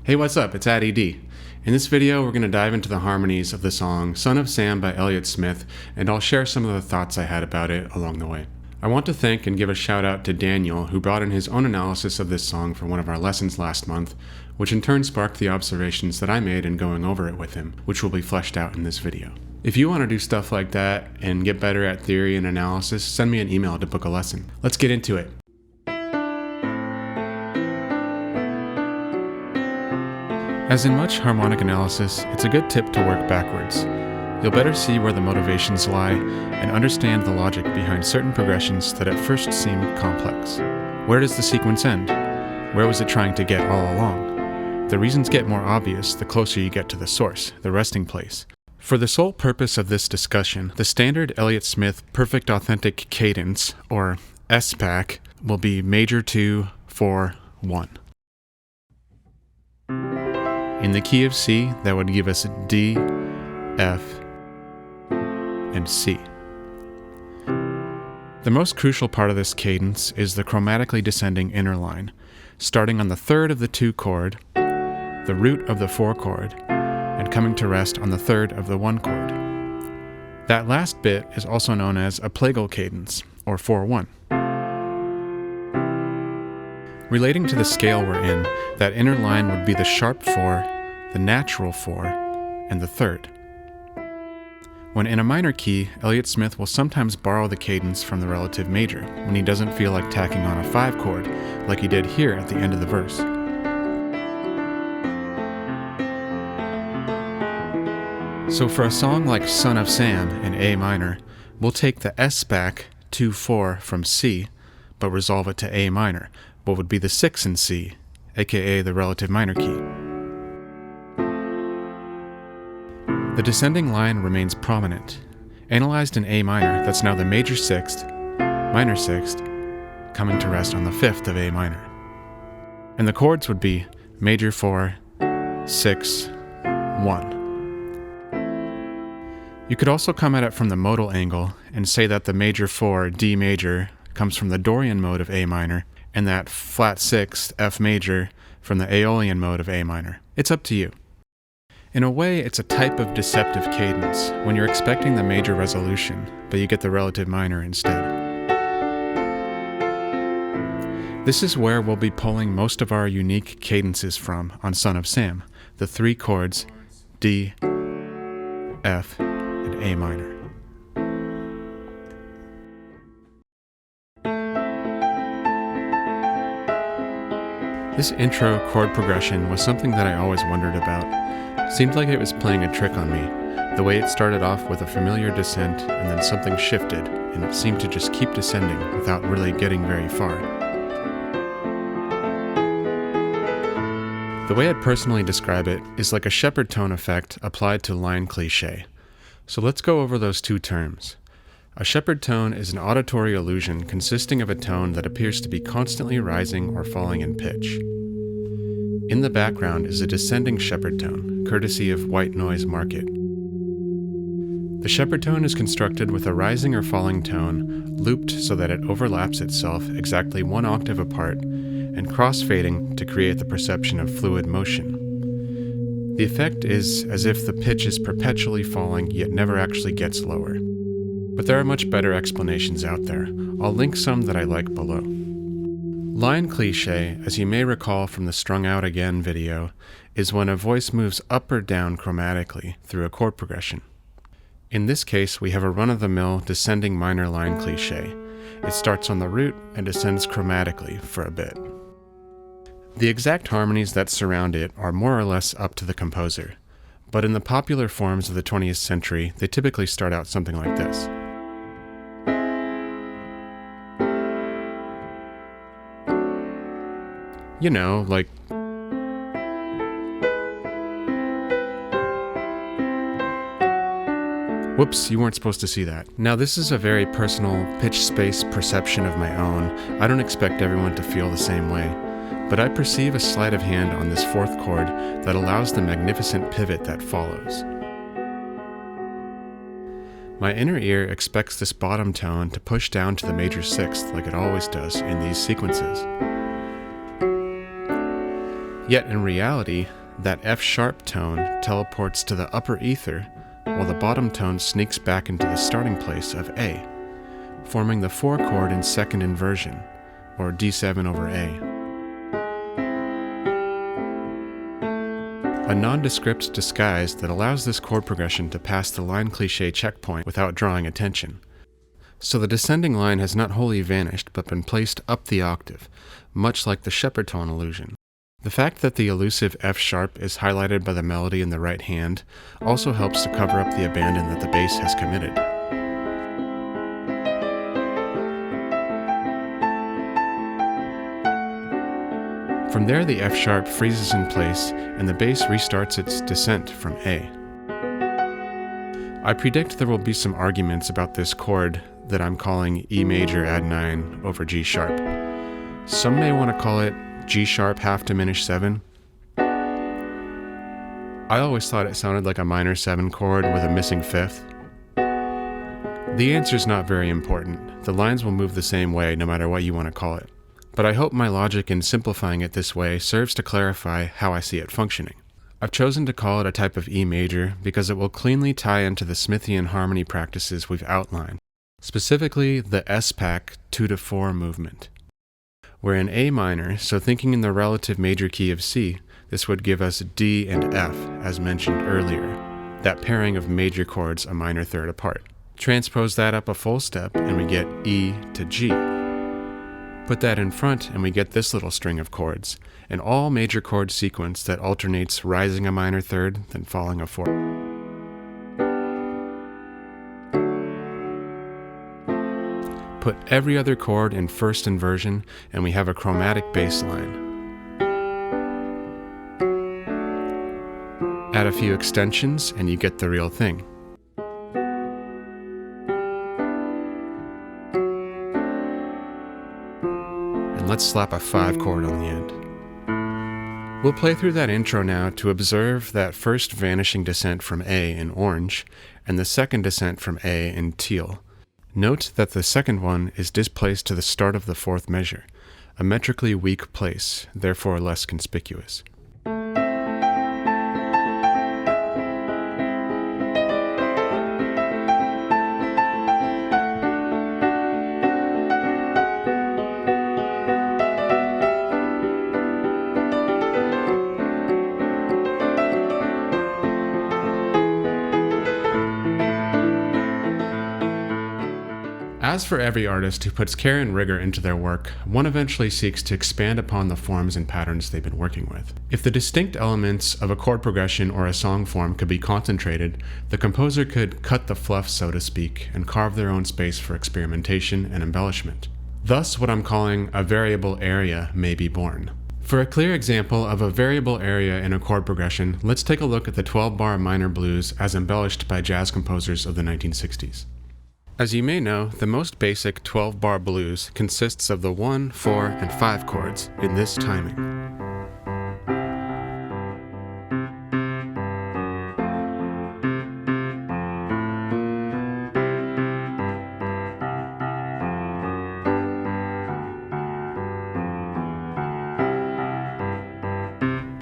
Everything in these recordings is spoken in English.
Hey, what's up? It's Addy. In this video, we're going to dive into the harmonies of the song Son of Sam by Elliott Smith, and I'll share some of the thoughts I had about it along the way. I want to thank and give a shout out to Daniel, who brought in his own analysis of this song for one of our lessons last month, which in turn sparked the observations that I made in going over it with him, which will be fleshed out in this video. If you want to do stuff like that and get better at theory and analysis, send me an email to book a lesson. Let's get into it. As in much harmonic analysis, it's a good tip to work backwards. You'll better see where the motivations lie and understand the logic behind certain progressions that at first seem complex. Where does the sequence end? Where was it trying to get all along? The reasons get more obvious the closer you get to the source, the resting place. For the sole purpose of this discussion, the standard Elliott Smith perfect authentic cadence, or SPAC, will be major 2, 4, 1. In the key of C, that would give us D, F, and C. The most crucial part of this cadence is the chromatically descending inner line, starting on the third of the 2 chord, the root of the 4 chord, and coming to rest on the third of the 1 chord. That last bit is also known as a plagal cadence, or 4-1. Relating to the scale we're in, that inner line would be the sharp 4, the natural 4, and the third. When in a minor key, Elliott Smith will sometimes borrow the cadence from the relative major when he doesn't feel like tacking on a 5 chord, like he did here at the end of the verse. So for a song like Son of Sam in A minor, we'll take the SPAC 2-4 from C, but resolve it to A minor, what would be the 6 in C, aka the relative minor key. The descending line remains prominent. Analyzed in A minor, that's now the major 6th, minor 6th, coming to rest on the 5th of A minor. And the chords would be major 4, 6, 1. You could also come at it from the modal angle and say that the major 4, D major, comes from the Dorian mode of A minor, and that flat 6th, F major, from the Aeolian mode of A minor. It's up to you. In a way, it's a type of deceptive cadence, when you're expecting the major resolution, but you get the relative minor instead. This is where we'll be pulling most of our unique cadences from on Son of Sam, the 3 chords D, F, and A minor. This intro chord progression was something that I always wondered about. Seemed like it was playing a trick on me, the way it started off with a familiar descent and then something shifted, and it seemed to just keep descending without really getting very far. The way I'd personally describe it is like a Shepard tone effect applied to line cliché. So let's go over those 2 terms. A Shepard tone is an auditory illusion consisting of a tone that appears to be constantly rising or falling in pitch. In the background is a descending Shepard tone, courtesy of white noise market. The Shepard tone is constructed with a rising or falling tone looped so that it overlaps itself exactly 1 octave apart and cross-fading to create the perception of fluid motion. The effect is as if the pitch is perpetually falling yet never actually gets lower. But there are much better explanations out there. I'll link some that I like below. Line cliché, as you may recall from the Strung Out Again video, is when a voice moves up or down chromatically through a chord progression. In this case, we have a run-of-the-mill descending minor line cliché. It starts on the root and descends chromatically for a bit. The exact harmonies that surround it are more or less up to the composer, but in the popular forms of the 20th century, they typically start out something like this. You know, like... Whoops, you weren't supposed to see that. Now this is a very personal pitch space perception of my own. I don't expect everyone to feel the same way, but I perceive a sleight of hand on this 4th chord that allows the magnificent pivot that follows. My inner ear expects this bottom tone to push down to the major 6th like it always does in these sequences. Yet in reality, that F-sharp tone teleports to the upper ether, while the bottom tone sneaks back into the starting place of A, forming the 4 chord in second inversion, or D7 over A. A nondescript disguise that allows this chord progression to pass the line cliché checkpoint without drawing attention. So the descending line has not wholly vanished, but been placed up the octave, much like the Shepard tone illusion. The fact that the elusive F-sharp is highlighted by the melody in the right hand also helps to cover up the abandon that the bass has committed. From there, the F-sharp freezes in place, and the bass restarts its descent from A. I predict there will be some arguments about this chord that I'm calling E major add 9 over G sharp. Some may want to call it G sharp half diminished 7. I always thought it sounded like a minor 7 chord with a missing 5th. The answer's not very important. The lines will move the same way no matter what you want to call it. But I hope my logic in simplifying it this way serves to clarify how I see it functioning. I've chosen to call it a type of E major because it will cleanly tie into the Smithian harmony practices we've outlined, specifically the PAC 2-4 movement. We're in A minor, so thinking in the relative major key of C, this would give us D and F, as mentioned earlier, that pairing of major chords a minor third apart. Transpose that up a full step and we get E to G. Put that in front and we get this little string of chords, an all major chord sequence that alternates rising a minor third, then falling a fourth. Put every other chord in first inversion and we have a chromatic bass line. Add a few extensions and you get the real thing. Let's slap a 5 chord on the end. We'll play through that intro now to observe that first vanishing descent from A in orange and the second descent from A in teal. Note that the second one is displaced to the start of the 4th measure, a metrically weak place, therefore less conspicuous. As for every artist who puts care and rigor into their work, one eventually seeks to expand upon the forms and patterns they've been working with. If the distinct elements of a chord progression or a song form could be concentrated, the composer could cut the fluff, so to speak, and carve their own space for experimentation and embellishment. Thus, what I'm calling a variable area may be born. For a clear example of a variable area in a chord progression, let's take a look at the 12-bar minor blues as embellished by jazz composers of the 1960s. As you may know, the most basic 12-bar blues consists of the 1, 4, and 5 chords in this timing.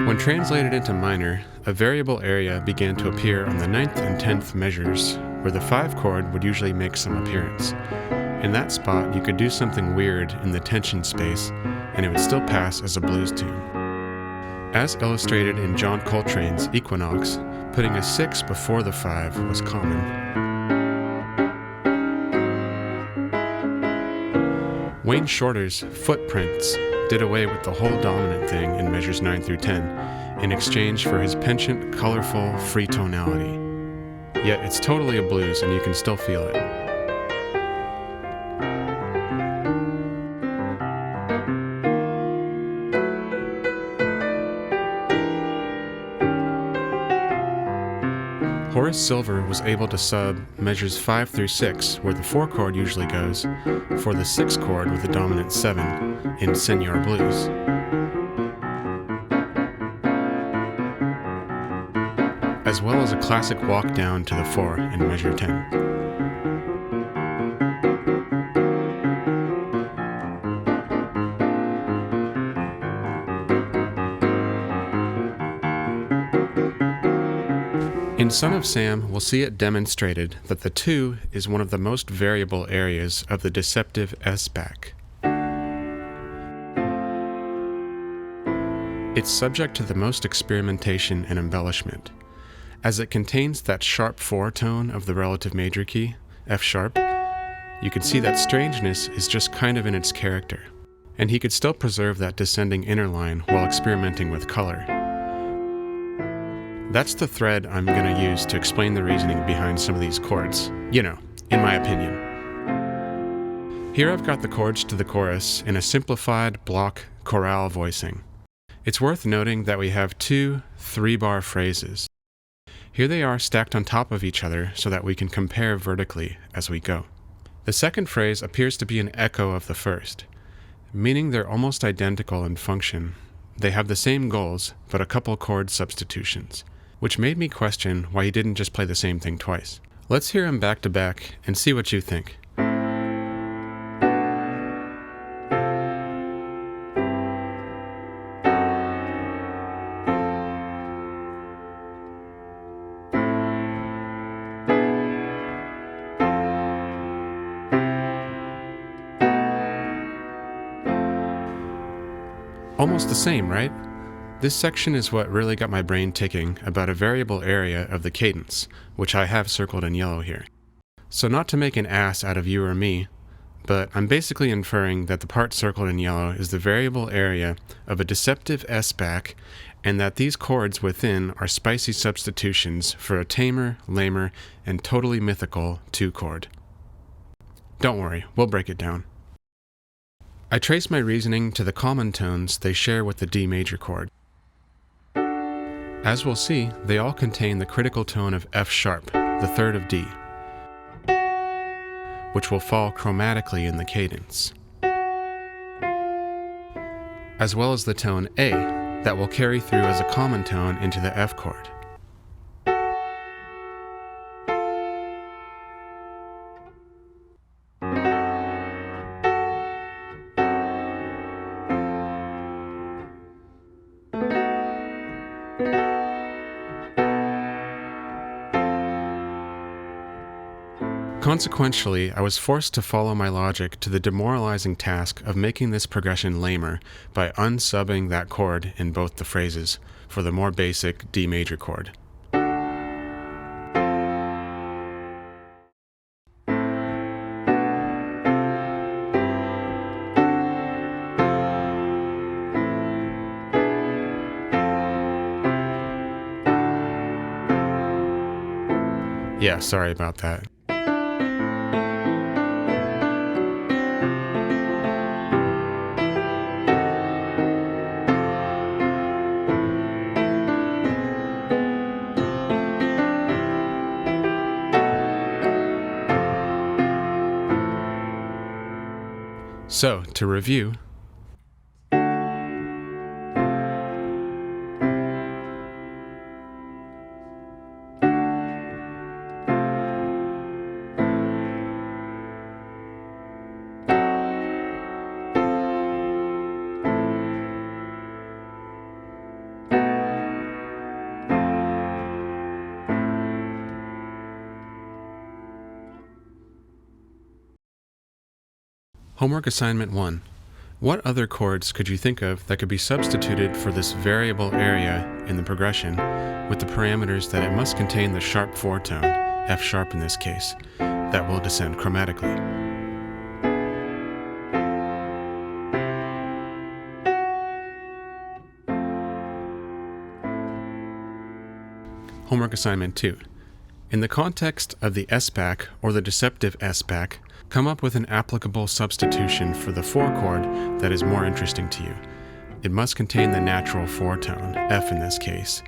When translated into minor, a variable area began to appear on the 9th and 10th measures, where the 5 chord would usually make some appearance. In that spot, you could do something weird in the tension space, and it would still pass as a blues tune. As illustrated in John Coltrane's Equinox, putting a 6 before the 5 was common. Wayne Shorter's Footprints did away with the whole dominant thing in measures 9 through 10 in exchange for his penchant, colorful, free tonality. Yet it's totally a blues and you can still feel it. Horace Silver was able to sub measures 5 through 6, where the 4 chord usually goes, for the 6 chord with the dominant 7 in Senor Blues. As well as a classic walk down to the 4 in measure 10. In Son of Sam, we'll see it demonstrated that the 2 is one of the most variable areas of the deceptive S-back. It's subject to the most experimentation and embellishment. As it contains that sharp 4 tone of the relative major key, F sharp, you can see that strangeness is just kind of in its character, and he could still preserve that descending inner line while experimenting with color. That's the thread I'm going to use to explain the reasoning behind some of these chords, you know, in my opinion. Here I've got the chords to the chorus in a simplified block chorale voicing. It's worth noting that we have 2 3-bar phrases. Here they are stacked on top of each other so that we can compare vertically as we go. The second phrase appears to be an echo of the first, meaning they're almost identical in function. They have the same goals, but a couple chord substitutions, which made me question why he didn't just play the same thing twice. Let's hear him back to back and see what you think. Almost the same, right? This section is what really got my brain ticking about a variable area of the cadence, which I have circled in yellow here. So not to make an ass out of you or me, but I'm basically inferring that the part circled in yellow is the variable area of a deceptive S-back, and that these chords within are spicy substitutions for a tamer, lamer, and totally mythical 2 chord. Don't worry, we'll break it down. I trace my reasoning to the common tones they share with the D major chord. As we'll see, they all contain the critical tone of F sharp, the 3rd of D, which will fall chromatically in the cadence, as well as the tone A that will carry through as a common tone into the F chord. Consequentially, I was forced to follow my logic to the demoralizing task of making this progression lamer by unsubbing that chord in both the phrases for the more basic D major chord. Yeah, sorry about that. So, to review, Homework Assignment 1. What other chords could you think of that could be substituted for this variable area in the progression with the parameters that it must contain the sharp 4 tone, F sharp in this case, that will descend chromatically? Homework Assignment 2. In the context of the S-back or the deceptive S-back, come up with an applicable substitution for the 4 chord that is more interesting to you. It must contain the natural 4 tone, F in this case,